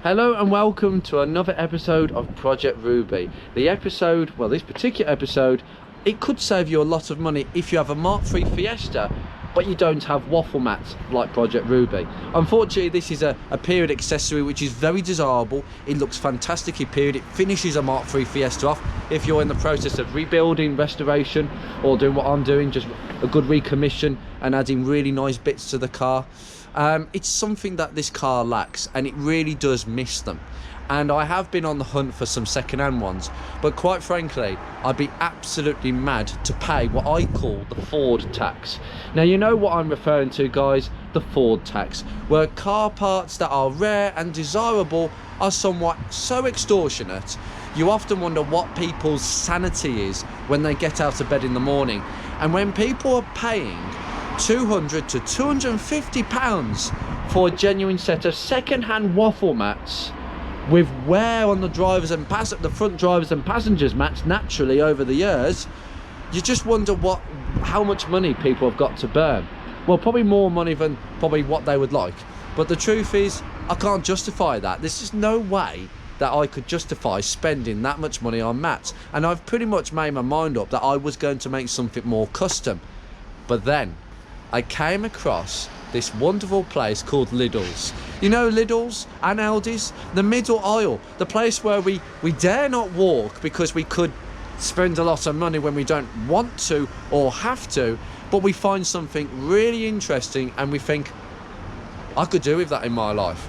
Hello and welcome to another episode of Project Ruby. The episode, well, this particular episode, it could save you a lot of money if you have a Mark 3 Fiesta but you don't have waffle mats like Project Ruby. Unfortunately, this is a period accessory which is very desirable. It looks fantastically period. It finishes a Mark 3 Fiesta off if you're in the process of rebuilding, restoration, or doing what I'm doing, just a good recommission and adding really nice bits to the car. It's something that this car lacks, and it really does miss them. And I have been on the hunt for some second-hand ones, but quite frankly, I'd be absolutely mad to pay what I call the Ford tax. Now, you know what I'm referring to, guys, the Ford tax, where car parts that are rare and desirable are somewhat so extortionate, you often wonder what people's sanity is when they get out of bed in the morning. And when people are paying £200 to £250 for a genuine set of second-hand waffle mats with wear on the drivers and the front drivers and passengers mats naturally over the years, you just wonder how much money people have got to burn. Well, probably more money than probably what they would like, but the truth is I can't justify that. There's just no way that I could justify spending that much money on mats, and I've pretty much made my mind up that I was going to make something more custom. But then I came across this wonderful place called Lidl's. You know Lidl's and Aldi's? The middle aisle, the place where we dare not walk because we could spend a lot of money when we don't want to or have to, but we find something really interesting and we think, I could do with that in my life.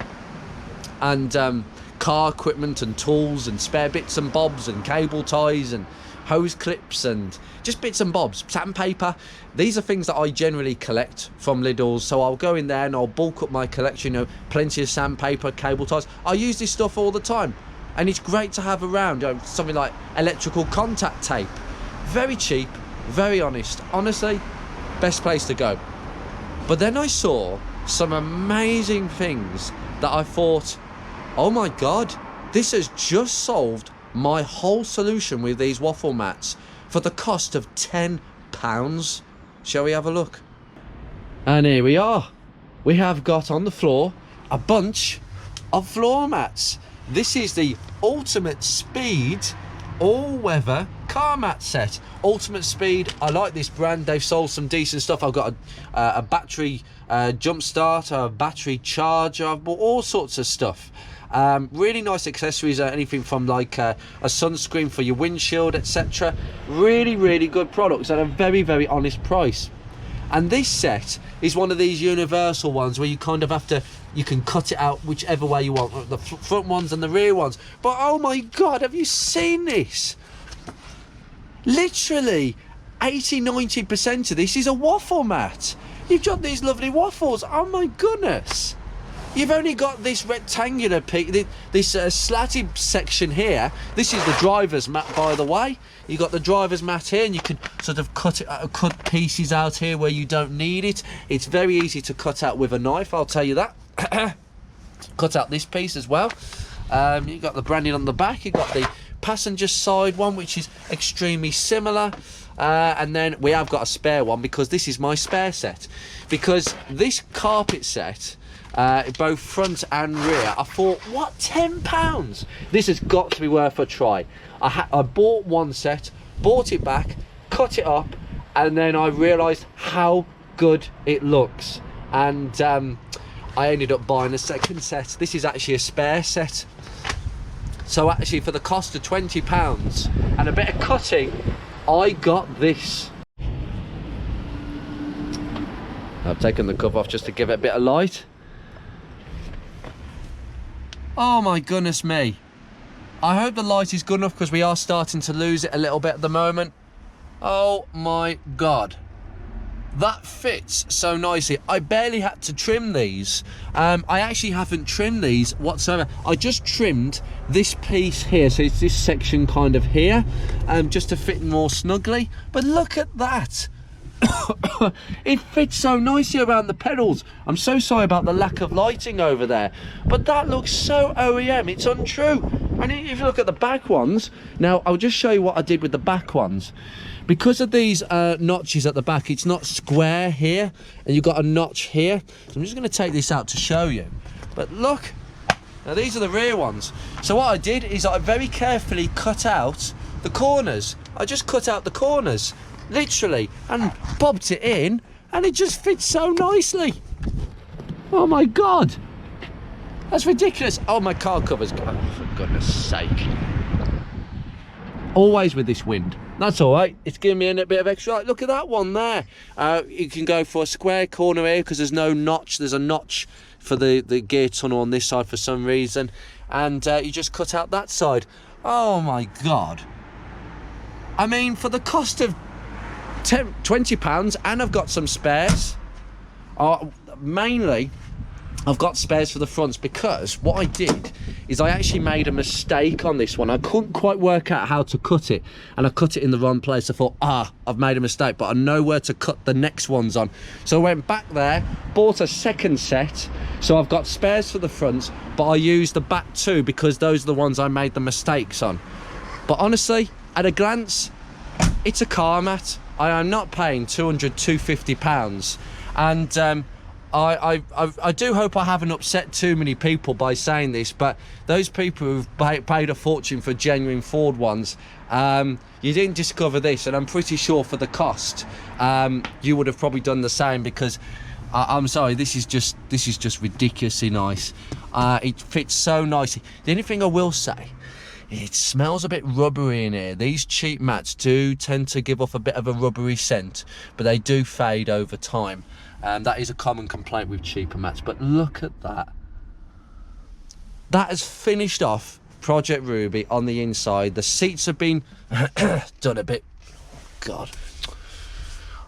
And car equipment and tools and spare bits and bobs and cable ties and hose clips and just bits and bobs, sandpaper. These are things that I generally collect from Lidl's, so I'll go in there and I'll bulk up my collection, you know, plenty of sandpaper, cable ties. I use this stuff all the time and it's great to have around, you know, something like electrical contact tape. Very cheap, very honestly, best place to go. But then I saw some amazing things that I thought, oh my god, this has just solved my whole solution with these waffle mats for the cost of £10. Shall we have a look? And here we are. We have got on the floor a bunch of floor mats. This is the Ultimate Speed all-weather car mat set. Ultimate Speed, I like this brand. They've sold some decent stuff. I've got a battery jump starter, a battery charger. I've bought all sorts of stuff. Really nice accessories, anything from like a sunscreen for your windshield, etc. Really good products at a very honest price. And this set is one of these universal ones where you kind of have to, you can cut it out whichever way you want, the front ones and the rear ones. But oh my god, have you seen this? Literally 80-90% of this is a waffle mat. You've got these lovely waffles. Oh my goodness. You've only got this rectangular piece, this slatted section here. This is the driver's mat, by the way. You've got the driver's mat here, and you can sort of cut pieces out here where you don't need it. It's very easy to cut out with a knife, I'll tell you that. Cut out this piece as well. You've got the branding on the back. You've got the passenger side one, which is extremely similar. And then we have got a spare one because this is my spare set. Because this carpet set, both front and rear, I thought, what, £10? This has got to be worth a try. I bought one set, bought it back, cut it up, and then I realised how good it looks. And I ended up buying a second set. This is actually a spare set. So actually, for the cost of £20 and a bit of cutting, I got this. I've taken the cover off just to give it a bit of light. Oh my goodness me. I hope the light is good enough because we are starting to lose it a little bit at the moment. Oh my god. That fits so nicely. I barely had to trim these. I actually haven't trimmed these whatsoever. I just trimmed this piece here. So it's this section kind of here, just to fit more snugly. But look at that. It fits so nicely around the pedals. I'm so sorry about the lack of lighting over there, but that looks so OEM, it's untrue. And if you look at the back ones, now I'll just show you what I did with the back ones. Because of these notches at the back, it's not square here, and you've got a notch here. So I'm just going to take this out to show you. But look, Now these are the rear ones. So what I did is I very carefully cut out the corners. I just cut out the corners, literally, and bobbed it in, and it just fits so nicely. Oh my God. That's ridiculous. Oh, my car cover's gone, for goodness sake. Always with this wind. That's all right. It's giving me a bit of extra. Look at that one there. You can go for a square corner here because there's no notch. There's a notch for the gear tunnel on this side for some reason. And you just cut out that side. Oh, my God. I mean, for the cost of £20, and I've got some spares. Mainly, I've got spares for the fronts because what I did is I actually made a mistake on this one. I couldn't quite work out how to cut it, and I cut it in the wrong place. I thought, I've made a mistake, but I know where to cut the next ones on. So I went back there, bought a second set. So I've got spares for the fronts, but I used the back two because those are the ones I made the mistakes on. But honestly, at a glance, it's a car mat. I am not paying £250, and I do hope I haven't upset too many people by saying this, but those people who've paid a fortune for genuine Ford ones, you didn't discover this, and I'm pretty sure for the cost, you would have probably done the same, because I'm sorry, this is just ridiculously nice. It fits so nicely. The only thing I will say, it smells a bit rubbery in here. These cheap mats do tend to give off a bit of a rubbery scent, but they do fade over time. That is a common complaint with cheaper mats, but look at that. That has finished off Project Ruby on the inside. The seats have been done a bit, God,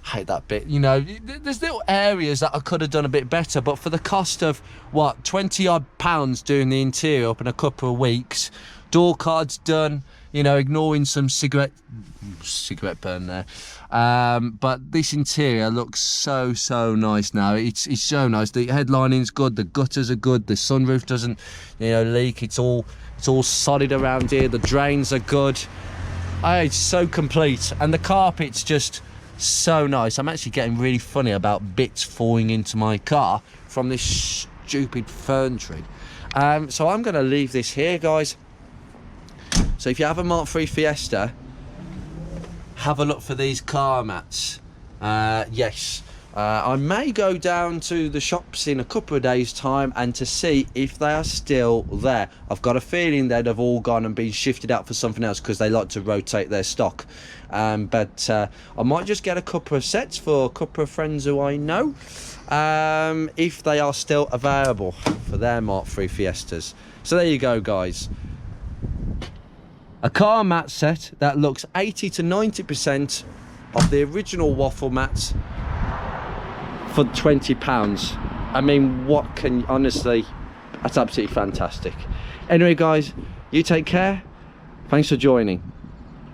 I hate that bit. You know, there's little areas that I could have done a bit better, but for the cost of, what, 20 odd pounds doing the interior up in a couple of weeks, door cards done, you know, ignoring some cigarette burn there. But this interior looks so nice now. It's so nice. The headlining's good, the gutters are good, the sunroof doesn't, you know, leak. It's all solid around here. The drains are good. It's so complete, and the carpet's just so nice. I'm actually getting really funny about bits falling into my car from this stupid fern tree. So I'm going to leave this here, guys. So if you have a Mark III Fiesta, have a look for these car mats. Yes, I may go down to the shops in a couple of days' time and to see if they are still there. I've got a feeling they'd have all gone and been shifted out for something else because they like to rotate their stock. But I might just get a couple of sets for a couple of friends who I know, if they are still available for their Mark III Fiestas. So there you go, guys. A car mat set that looks 80 to 90% of the original waffle mats for £20. I mean, what can, honestly, that's absolutely fantastic. Anyway, guys, you take care. Thanks for joining.